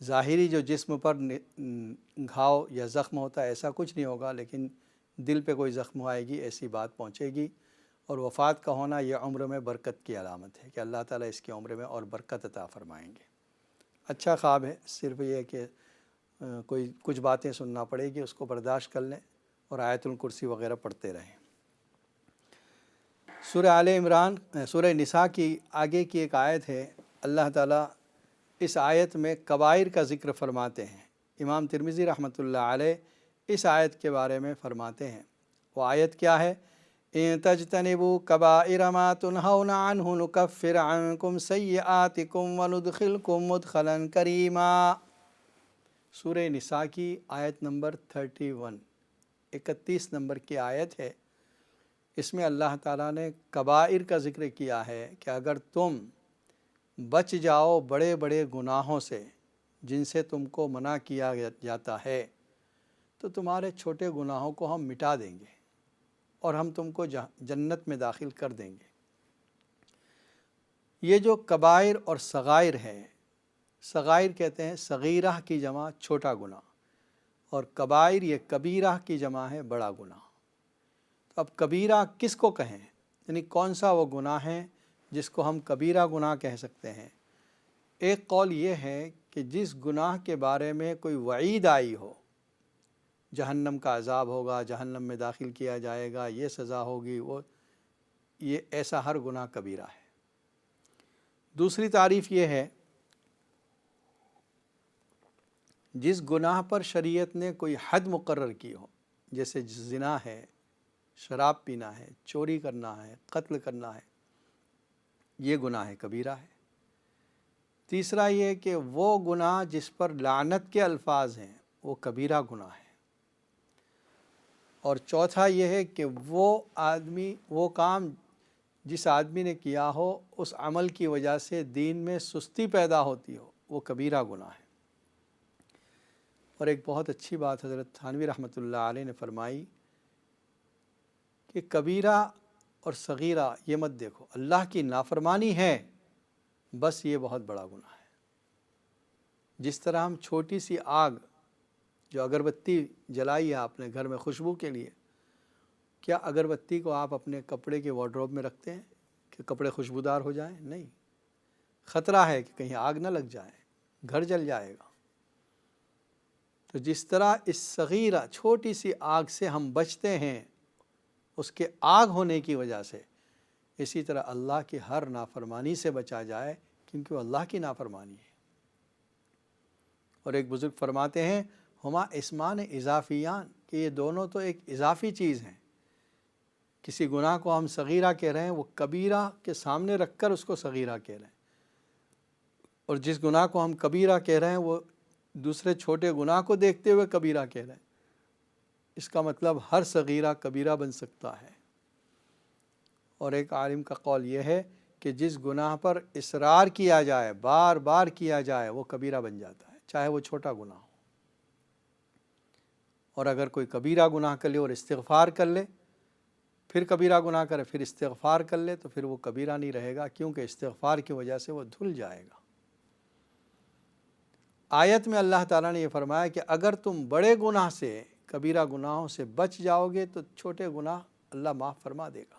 ظاہری جو جسم پر گھاؤ یا زخم ہوتا ہے ایسا کچھ نہیں ہوگا، لیکن دل پہ کوئی زخم آئے گی ایسی بات پہنچے گی۔ اور وفات کا ہونا یہ عمر میں برکت کی علامت ہے کہ اللہ تعالیٰ اس کی عمر میں اور برکت عطا فرمائیں گے۔ اچھا خواب ہے، صرف یہ کہ کوئی کچھ باتیں سننا پڑے گی، اس کو برداشت کر لیں اور آیت الکرسی وغیرہ پڑھتے رہیں۔ سورہ آل عمران سورہ نساء کی آگے کی ایک آیت ہے، اللہ تعالیٰ اس آیت میں کبائر کا ذکر فرماتے ہیں۔ امام ترمذی رحمۃ اللہ علیہ اس آیت کے بارے میں فرماتے ہیں، وہ آیت کیا ہے؟ ان تجتنبوا کبائر ما تنہون عنہ نکفر عنکم سیئاتکم وندخلکم مدخلا کریما۔ سورہ نساء کی آیت نمبر 31 نمبر کی آیت ہے۔ اس میں اللہ تعالیٰ نے کبائر کا ذکر کیا ہے کہ اگر تم بچ جاؤ بڑے بڑے گناہوں سے جن سے تم کو منع کیا جاتا ہے، تو تمہارے چھوٹے گناہوں کو ہم مٹا دیں گے اور ہم تم کو جنت میں داخل کر دیں گے۔ یہ جو کبائر اور صغائر ہے، صغائر کہتے ہیں صغیرہ کی جمع چھوٹا گناہ، اور کبائر یہ کبیرہ کی جمع ہے بڑا گناہ۔ تو اب کبیرہ کس کو کہیں، یعنی کون سا وہ گناہ ہے جس کو ہم کبیرہ گناہ کہہ سکتے ہیں؟ ایک قول یہ ہے کہ جس گناہ کے بارے میں کوئی وعید آئی ہو، جہنم کا عذاب ہوگا، جہنم میں داخل کیا جائے گا، یہ سزا ہوگی، یہ ایسا ہر گناہ کبیرہ ہے۔ دوسری تعریف یہ ہے جس گناہ پر شریعت نے کوئی حد مقرر کی ہو، جیسے زنا ہے، شراب پینا ہے، چوری کرنا ہے، قتل کرنا ہے، یہ گناہ کبیرہ ہے۔ تیسرا یہ کہ وہ گناہ جس پر لعنت کے الفاظ ہیں وہ کبیرہ گناہ ہے۔ اور چوتھا یہ ہے کہ وہ کام جس آدمی نے کیا ہو اس عمل کی وجہ سے دین میں سستی پیدا ہوتی ہو، وہ کبیرہ گناہ ہے۔ اور ایک بہت اچھی بات حضرت تھانوی رحمۃ اللہ علیہ نے فرمائی کہ کبیرہ اور صغیرہ یہ مت دیکھو، اللہ کی نافرمانی ہے بس یہ بہت بڑا گناہ ہے۔ جس طرح ہم چھوٹی سی آگ، جو اگربتی جلائی ہے آپ نے گھر میں خوشبو کے لیے، کیا اگربتی کو آپ اپنے کپڑے کے وارڈروب میں رکھتے ہیں کہ کپڑے خوشبودار ہو جائیں؟ نہیں، خطرہ ہے کہ کہیں آگ نہ لگ جائے، گھر جل جائے گا۔ تو جس طرح اس صغیرہ چھوٹی سی آگ سے ہم بچتے ہیں اس کے آگ ہونے کی وجہ سے، اسی طرح اللہ کی ہر نافرمانی سے بچا جائے کیونکہ وہ اللہ کی نافرمانی ہے۔ اور ایک بزرگ فرماتے ہیں ہما اسمان اضافیان، کہ یہ دونوں تو ایک اضافی چیز ہیں۔ کسی گناہ کو ہم صغیرہ کہہ رہے ہیں، وہ کبیرہ کے سامنے رکھ کر اس کو صغیرہ کہہ رہے ہیں، اور جس گناہ کو ہم کبیرہ کہہ رہے ہیں وہ دوسرے چھوٹے گناہ کو دیکھتے ہوئے کبیرہ کہہ رہے ہیں۔ اس کا مطلب ہر صغیرہ کبیرہ بن سکتا ہے۔ اور ایک عالم کا قول یہ ہے کہ جس گناہ پر اصرار کیا جائے، بار بار کیا جائے، وہ کبیرہ بن جاتا ہے، چاہے وہ چھوٹا گناہ ہو۔ اور اگر کوئی کبیرہ گناہ کر لے اور استغفار کر لے، پھر کبیرہ گناہ کرے، پھر استغفار کر لے، تو پھر وہ کبیرہ نہیں رہے گا، کیونکہ استغفار کی وجہ سے وہ دھل جائے گا۔ آیت میں اللہ تعالیٰ نے یہ فرمایا کہ اگر تم بڑے گناہ سے، کبیرہ گناہوں سے بچ جاؤ گے تو چھوٹے گناہ اللہ معاف فرما دے گا۔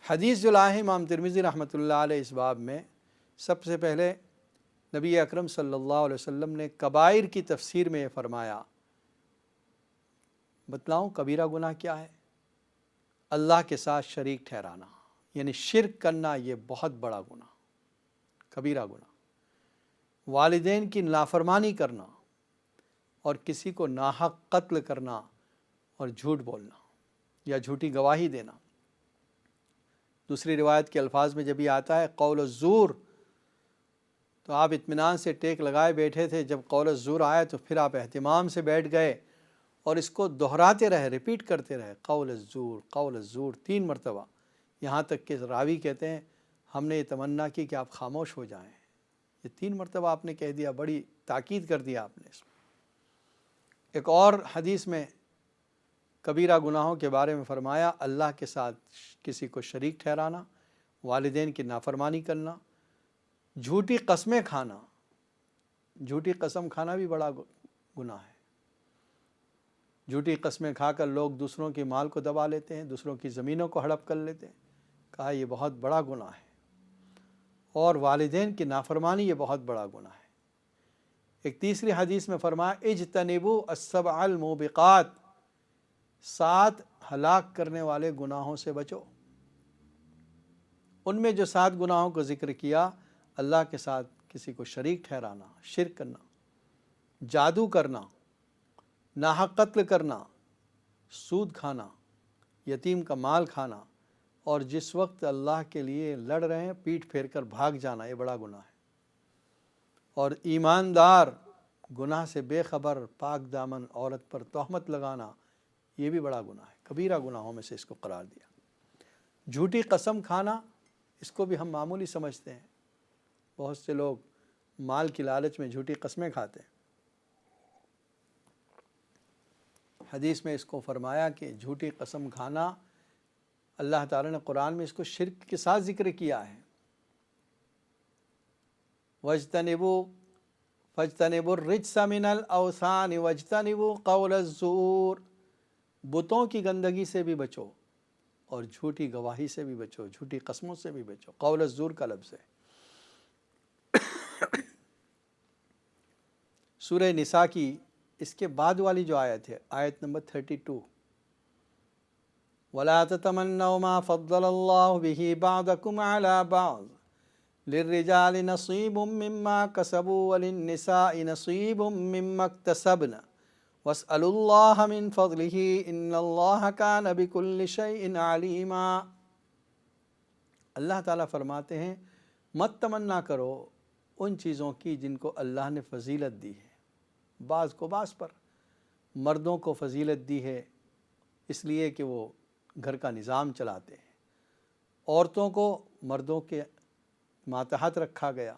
حدیث جو لائے امام ترمذی رحمۃ اللہ علیہ اس باب میں، سب سے پہلے نبی اکرم صلی اللہ علیہ وسلم نے کبائر کی تفسیر میں یہ فرمایا، بتلاؤں کبیرہ گناہ کیا ہے؟ اللہ کے ساتھ شریک ٹھہرانا، یعنی شرک کرنا، یہ بہت بڑا گناہ، کبیرہ گناہ۔ والدین کی نافرمانی کرنا، اور کسی کو ناحق قتل کرنا، اور جھوٹ بولنا یا جھوٹی گواہی دینا۔ دوسری روایت کے الفاظ میں جب یہ آتا ہے قول الزور، تو آپ اطمینان سے ٹیک لگائے بیٹھے تھے، جب قول الزور آیا تو پھر آپ اہتمام سے بیٹھ گئے اور اس کو دہراتے رہے، ریپیٹ کرتے رہے، قول الزور، قول الزور 3 مرتبہ، یہاں تک کہ راوی کہتے ہیں ہم نے یہ تمنا کی کہ آپ خاموش ہو جائیں۔ یہ 3 مرتبہ آپ نے کہہ دیا، بڑی تاکید کر دیا آپ نے اس میں۔ ایک اور حدیث میں کبیرہ گناہوں کے بارے میں فرمایا، اللہ کے ساتھ کسی کو شریک ٹھہرانا، والدین کی نافرمانی کرنا، جھوٹی قسمیں کھانا، جھوٹی قسم کھانا بھی بڑا گناہ ہے۔ جھوٹی قسمیں کھا کر لوگ دوسروں کے مال کو دبا لیتے ہیں، دوسروں کی زمینوں کو ہڑپ کر لیتے ہیں، کہا یہ بہت بڑا گناہ ہے۔ اور والدین کی نافرمانی یہ بہت بڑا گناہ ہے۔ ایک تیسری حدیث میں فرمایا اجتنبوا السبع الموبقات، 7 ہلاک کرنے والے گناہوں سے بچو۔ ان میں جو 7 گناہوں کو ذکر کیا، اللہ کے ساتھ کسی کو شریک ٹھہرانا، شرک کرنا، جادو کرنا، ناحق قتل کرنا، سود کھانا، یتیم کا مال کھانا، اور جس وقت اللہ کے لیے لڑ رہے ہیں پیٹھ پھیر کر بھاگ جانا، یہ بڑا گناہ ہے۔ اور ایماندار گناہ سے بے خبر پاک دامن عورت پر تہمت لگانا، یہ بھی بڑا گناہ ہے، کبیرہ گناہوں میں سے اس کو قرار دیا۔ جھوٹی قسم کھانا، اس کو بھی ہم معمولی سمجھتے ہیں، بہت سے لوگ مال کی لالچ میں جھوٹی قسمیں کھاتے ہیں۔ حدیث میں اس کو فرمایا کہ جھوٹی قسم کھانا، اللہ تعالیٰ نے قرآن میں اس کو شرک کے ساتھ ذکر کیا ہے۔ فَاجْتَنِبُوا الرِّجْسَ مِنَ الْأَوْثَانِ وَاجْتَنِبُوا قَوْلَ الزُّورِ، بتوں کی گندگی سے بھی بچو اور جھوٹی گواہی سے بھی بچو، جھوٹی قسموں سے بھی بچو۔ قول الزور کا لفظ ہے۔ سورہ نساء کی اس کے بعد والی جو آیت ہے، آیت نمبر 32، وَلَا تَتَمَنَّوْا مَا فَضَّلَ اللَّهُ بِهِ بَعْضَكُمْ عَلَى بَعْضٍ لِلرِّجَالِ نَصِيبٌ مِّمَّا كَسَبُوا وَلِلنِّسَاءِ نَصِيبٌ مِّمَّا اكْتَسَبْنَ وَاسْأَلُوا اللَّهَ مِن فَضْلِهِ إِنَّ اللَّهَ كَانَ بِكُلِّ شَيْءٍ عَلِيمًا۔ اللہ تعالیٰ فرماتے ہیں مت تمنا کرو ان چیزوں کی جن کو اللہ نے فضیلت دی ہے، بعض کو بعض پر۔ مردوں کو فضیلت دی ہے اس لیے کہ وہ گھر کا نظام چلاتے ہیں، عورتوں کو مردوں کے ماتحت رکھا گیا،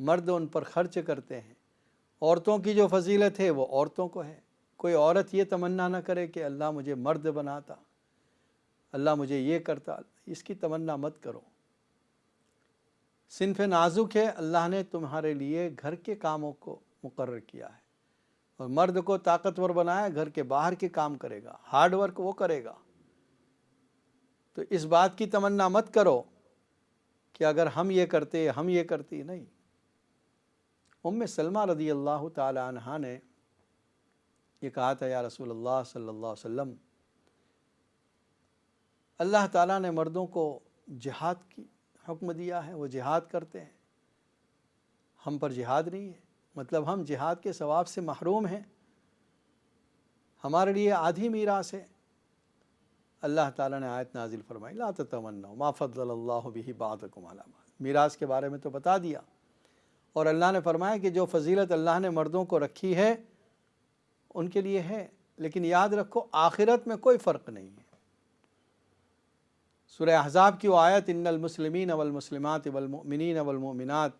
مرد ان پر خرچ کرتے ہیں۔ عورتوں کی جو فضیلت ہے وہ عورتوں کو ہے۔ کوئی عورت یہ تمنا نہ کرے کہ اللہ مجھے مرد بناتا، اللہ مجھے یہ کرتا، اس کی تمنا مت کرو۔ صنف نازک ہے، اللہ نے تمہارے لیے گھر کے کاموں کو مقرر کیا ہے، اور مرد کو طاقتور بنایا، گھر کے باہر کے کام کرے گا، ہارڈ ورک وہ کرے گا۔ تو اس بات کی تمنا مت کرو کہ اگر ہم یہ کرتے ہم یہ کرتی، نہیں۔ ام سلمہ رضی اللہ تعالی عنہا نے یہ کہا تھا، یا رسول اللہ صلی اللہ علیہ وسلم، اللہ تعالیٰ نے مردوں کو جہاد کی حکم دیا ہے، وہ جہاد کرتے ہیں، ہم پر جہاد نہیں ہے، مطلب ہم جہاد کے ثواب سے محروم ہیں، ہمارے لیے آدھی میراث ہے۔ اللہ تعالیٰ نے آیت نازل فرمائی لا تتمنوا ما فضل اللہ بہ بعضکم علی بعض، میراث کے بارے میں تو بتا دیا، اور اللہ نے فرمایا کہ جو فضیلت اللہ نے مردوں کو رکھی ہے ان کے لیے ہے، لیکن یاد رکھو آخرت میں کوئی فرق نہیں ہے۔ سورہ احزاب کی وہ آیت ان المسلمین والمسلمات والمؤمنین والمؤمنات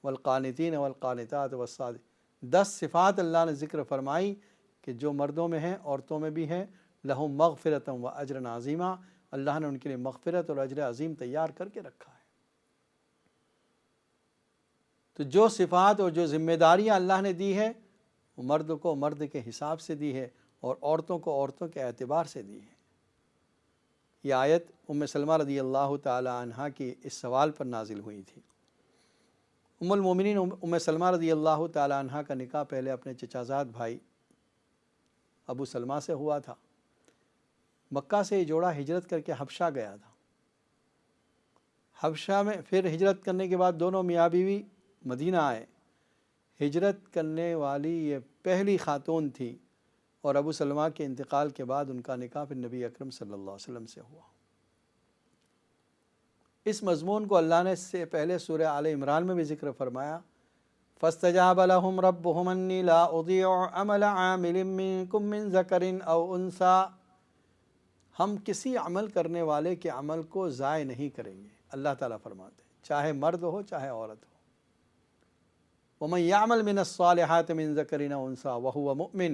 والقانتین والقانتات والصادقین، 10 صفات اللہ نے ذکر فرمائی کہ جو مردوں میں ہیں عورتوں میں بھی ہیں، لہم مغفرۃ و اجر عظیما، اللہ نے ان کے لیے مغفرت اور اجر عظیم تیار کر کے رکھا ہے۔ تو جو صفات اور جو ذمہ داریاں اللہ نے دی ہے وہ مرد کو مرد کے حساب سے دی ہے، اور عورتوں کو عورتوں کے اعتبار سے دی ہے۔ یہ آیت ام سلمہ رضی اللہ تعالی عنہا کی اس سوال پر نازل ہوئی تھی۔ ام المومنین ام سلمہ رضی اللہ تعالی عنہا کا نکاح پہلے اپنے چچا زاد بھائی ابو سلمہ سے ہوا تھا۔ مکہ سے یہ جوڑا ہجرت کر کے حبشہ گیا تھا۔ حبشہ میں پھر ہجرت کرنے کے بعد دونوں میاں بیوی مدینہ آئے۔ ہجرت کرنے والی یہ پہلی خاتون تھی، اور ابو سلمہ کے انتقال کے بعد ان کا نکاح پھر نبی اکرم صلی اللہ علیہ وسلم سے ہوا۔ اس مضمون کو اللہ نے اس سے پہلے سورہ آل عمران میں بھی ذکر فرمایا، فَاسْتَجَابَ لَهُمْ رَبُّهُمْ أَنِّي لَا أُضِيعُ عَمَلَ عَامِلٍ مِّنكُم مِّن ذَكَرٍ أَوْ أُنثَىٰ، ہم کسی عمل کرنے والے کے عمل کو ضائع نہیں کریں گے، اللہ تعالیٰ فرماتے ہیں، چاہے مرد ہو چاہے عورت ہو۔ وَمَن يَعْمَلْ مِنَ الصَّالِحَاتِ مِن ذَكَرٍ أَوْ أُنثَىٰ وَهُوَ مُؤْمِنٌ،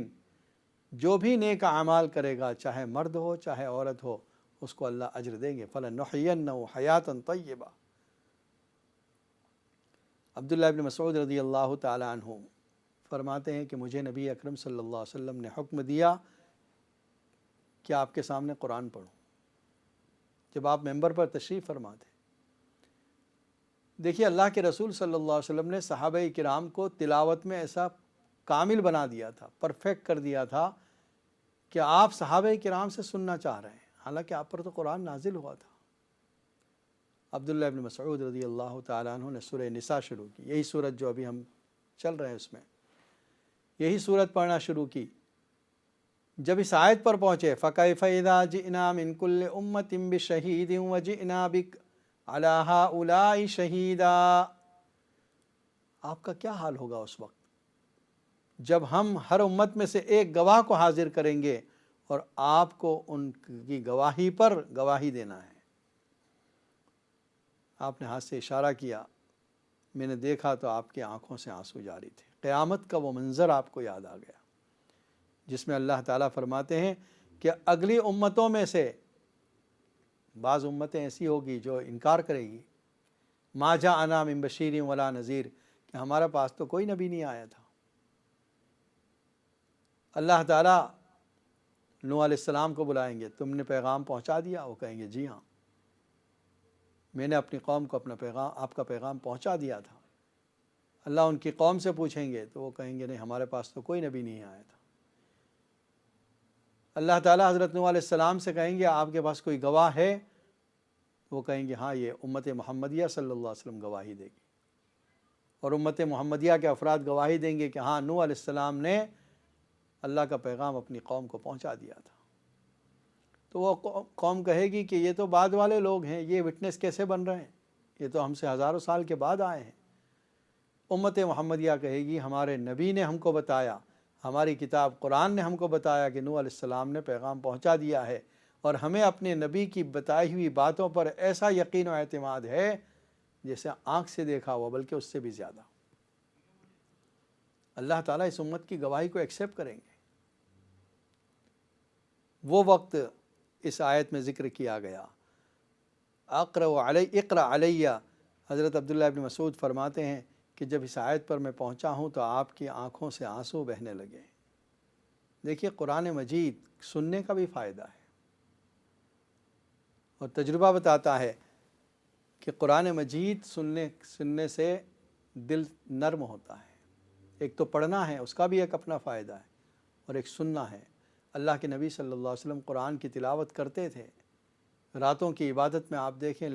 جو بھی نیک اعمال کرے گا چاہے مرد ہو چاہے عورت ہو، اس کو اللہ اجر دیں گے، فَلَنُحْيِيَنَّهُ حَيَاةً طَيِّبَةً۔ عبداللہ ابن مسعود رضی اللہ تعالیٰ عنہ فرماتے ہیں کہ مجھے نبی اکرم صلی اللہ علیہ وسلم نے حکم دیا کہ آپ کے سامنے قرآن پڑھوں جب آپ ممبر پر تشریف فرما تھے۔ دیکھیے اللہ کے رسول صلی اللہ علیہ وسلم نے صحابہ کرام کو تلاوت میں ایسا کامل بنا دیا تھا، پرفیکٹ کر دیا تھا کہ آپ صحابہ کرام سے سننا چاہ رہے ہیں، حالانکہ آپ پر تو قرآن نازل ہوا تھا۔ عبداللہ ابن مسعود رضی اللہ تعالیٰ عنہ نے سورہ نساء شروع کی، یہی سورت جو ابھی ہم چل رہے ہیں اس میں، یہی سورت پڑھنا شروع کی۔ جب اس آیت پر پہنچے فَكَيْفَ إِذَا جِئْنَا مِن كُلِّ أُمَّةٍ بِشَهِيدٍ وَجِئْنَا بِكَ عَلَى هَؤُلَاءِ شَهِيدًا، آپ کا کیا حال ہوگا اس وقت جب ہم ہر امت میں سے ایک گواہ کو حاضر کریں گے اور آپ کو ان کی گواہی پر گواہی دینا ہے۔ آپ نے ہاتھ سے اشارہ کیا، میں نے دیکھا تو آپ کی آنکھوں سے آنسو جاری تھے۔ قیامت کا وہ منظر آپ کو یاد آ گیا جس میں اللہ تعالیٰ فرماتے ہیں کہ اگلی امتوں میں سے بعض امتیں ایسی ہوگی جو انکار کرے گی، ما جاءنا من بشیر ولا نذیر، کہ ہمارے پاس تو کوئی نبی نہیں آیا تھا۔ اللہ تعالیٰ نوح علیہ السلام کو بلائیں گے، تم نے پیغام پہنچا دیا؟ وہ کہیں گے جی ہاں، میں نے اپنی قوم کو آپ کا پیغام پہنچا دیا تھا۔ اللہ ان کی قوم سے پوچھیں گے تو وہ کہیں گے نہیں، ہمارے پاس تو کوئی نبی نہیں آیا تھا۔ اللہ تعالیٰ حضرت نوح علیہ السلام سے کہیں گے آپ کے پاس کوئی گواہ ہے؟ وہ کہیں گے ہاں، یہ امت محمدیہ صلی اللہ علیہ وسلم گواہی دے گی، اور امت محمدیہ کے افراد گواہی دیں گے کہ ہاں نوح علیہ السلام نے اللہ کا پیغام اپنی قوم کو پہنچا دیا تھا۔ تو وہ قوم کہے گی کہ یہ تو بعد والے لوگ ہیں، یہ وٹنس کیسے بن رہے ہیں، یہ تو ہم سے ہزاروں سال کے بعد آئے ہیں۔ امت محمدیہ کہے گی ہمارے نبی نے ہم کو بتایا، ہماری کتاب قرآن نے ہم کو بتایا کہ نوح علیہ السلام نے پیغام پہنچا دیا ہے، اور ہمیں اپنے نبی کی بتائی ہوئی باتوں پر ایسا یقین و اعتماد ہے جیسے آنکھ سے دیکھا ہوا، بلکہ اس سے بھی زیادہ۔ اللہ تعالیٰ اس امت کی گواہی کو ایکسیپٹ کریں گے۔ وہ وقت اس آیت میں ذکر کیا گیا، اقرأ علیہ، حضرت عبداللہ ابن مسعود فرماتے ہیں کہ جب اس آیت پر میں پہنچا ہوں تو آپ کی آنکھوں سے آنسو بہنے لگے۔ دیکھیے قرآن مجید سننے کا بھی فائدہ ہے، اور تجربہ بتاتا ہے کہ قرآن مجید سننے سے دل نرم ہوتا ہے۔ ایک تو پڑھنا ہے، اس کا بھی ایک اپنا فائدہ ہے، اور ایک سننا ہے۔ اللہ کے نبی صلی اللہ علیہ وسلم قرآن کی تلاوت کرتے تھے، راتوں کی عبادت میں آپ دیکھیں